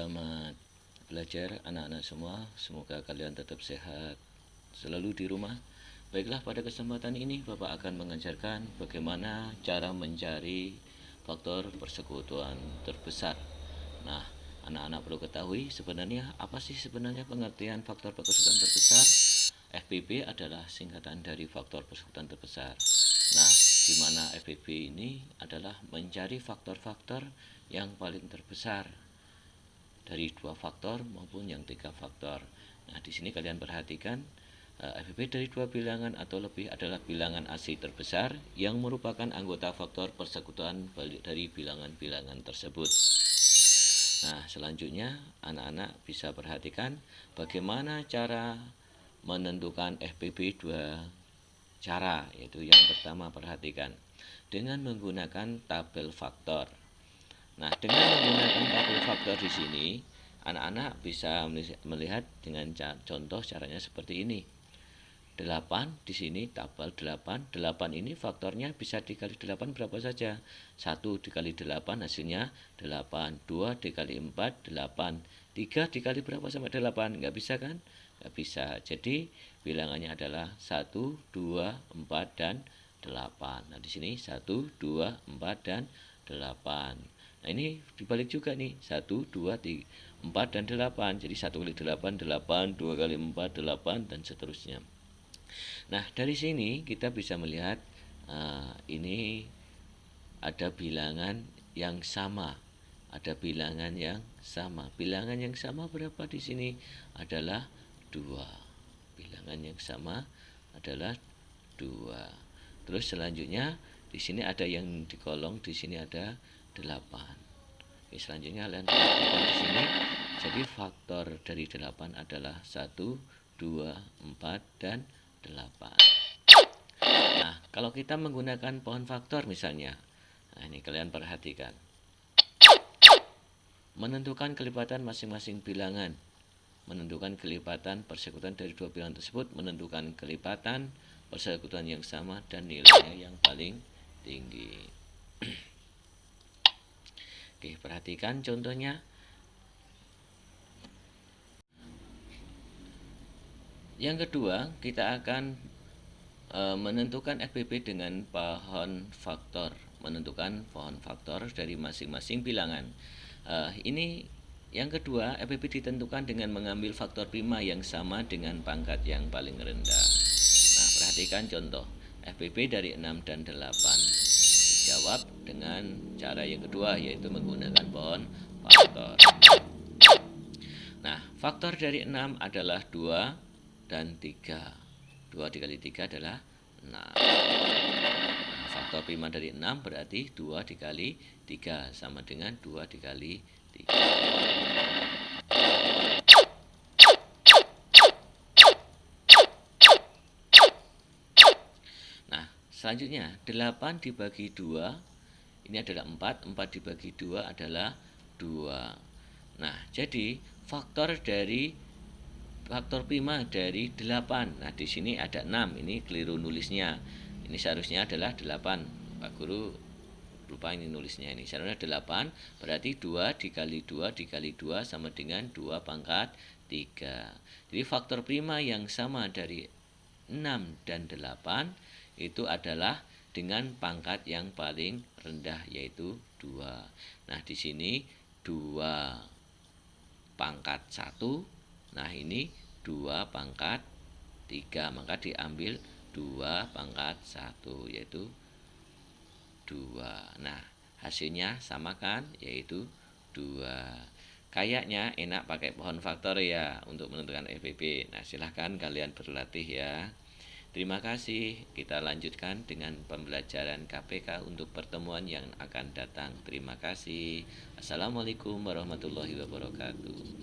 Selamat belajar anak-anak semua. Semoga kalian tetap sehat selalu di rumah. Baiklah, pada kesempatan ini Bapak akan mengajarkan bagaimana cara mencari faktor persekutuan terbesar. Nah, anak-anak perlu ketahui sebenarnya apa sih sebenarnya pengertian faktor persekutuan terbesar. FPB adalah singkatan dari faktor persekutuan terbesar. Nah, di mana FPB ini adalah mencari faktor-faktor yang paling terbesar dari 2 faktor maupun yang 3 faktor. Nah, di sini kalian perhatikan FPB dari 2 bilangan atau lebih adalah bilangan asli terbesar yang merupakan anggota faktor persekutuan dari bilangan-bilangan tersebut. Nah, selanjutnya anak-anak bisa perhatikan bagaimana cara menentukan FPB 2 cara, yaitu yang pertama perhatikan dengan menggunakan tabel faktor. Nah, dengan menggunakan tabel faktor di sini, anak-anak bisa melihat dengan contoh caranya seperti ini. 8 di sini tabel 8. 8 ini faktornya bisa dikali 8 berapa saja? 1 dikali 8 hasilnya 8. 2 dikali 4 8. 3 dikali berapa sampai 8? Nggak bisa kan? Nggak bisa. Jadi bilangannya adalah 1, 2, 4, dan 8. Nah, di sini 1, 2, 4, dan 8. Nah, ini dibalik juga nih. 1, 2, 3, 4, dan 8. Jadi 1 kali 8, 8. 2 kali 4, 8, dan seterusnya. Nah, dari sini kita bisa melihat ini ada bilangan yang sama. Ada bilangan yang sama. Bilangan yang sama berapa di sini? Adalah 2. Bilangan yang sama adalah 2. Terus selanjutnya di sini ada yang di kolong, di sini ada 8. Oke, selanjutnya kalian perhatikan di sini. Jadi faktor dari 8 adalah 1, 2, 4, dan 8. Nah, kalau kita menggunakan pohon faktor misalnya, nah ini kalian perhatikan. Menentukan kelipatan masing-masing bilangan. Menentukan kelipatan persekutuan dari 2 bilangan tersebut, menentukan kelipatan persekutuan yang sama dan nilainya yang paling tinggi. Oke, perhatikan contohnya. Yang kedua, kita akan menentukan FPB dengan pohon faktor. Menentukan pohon faktor dari masing-masing bilangan. Ini yang kedua, FPB ditentukan dengan mengambil faktor prima yang sama dengan pangkat yang paling rendah. Nah, perhatikan contoh. FPB dari 6 dan 8. Dijawab dengan cara yang kedua, yaitu menggunakan pohon faktor. Nah, faktor dari 6 adalah 2 dan 3. 2 dikali 3 adalah 6. Nah, faktor prima dari 6 berarti 2 dikali 3 sama dengan 2 dikali 3. Nah, selanjutnya 8 dibagi 2 ini adalah 4. 4 dibagi 2 adalah 2. Nah, jadi faktor prima dari 8. Nah, di sini ada 6. Ini keliru nulisnya. Ini seharusnya adalah 8. Pak Guru lupa ini nulisnya ini. Seharusnya 8, berarti 2 dikali 2 dikali 2 sama dengan 2 pangkat 3. Jadi faktor prima yang sama dari 6 dan 8 itu adalah dengan pangkat yang paling rendah, yaitu 2. Nah, di sini 2 pangkat 1. Nah, ini 2 pangkat 3. Maka diambil 2 pangkat 1, yaitu 2. Nah, hasilnya sama kan? Yaitu 2. Kayaknya enak pakai pohon faktor ya untuk menentukan FPB. Nah, silahkan kalian berlatih ya. Terima kasih. Kita lanjutkan dengan pembelajaran KPK untuk pertemuan yang akan datang. Terima kasih. Assalamualaikum warahmatullahi wabarakatuh.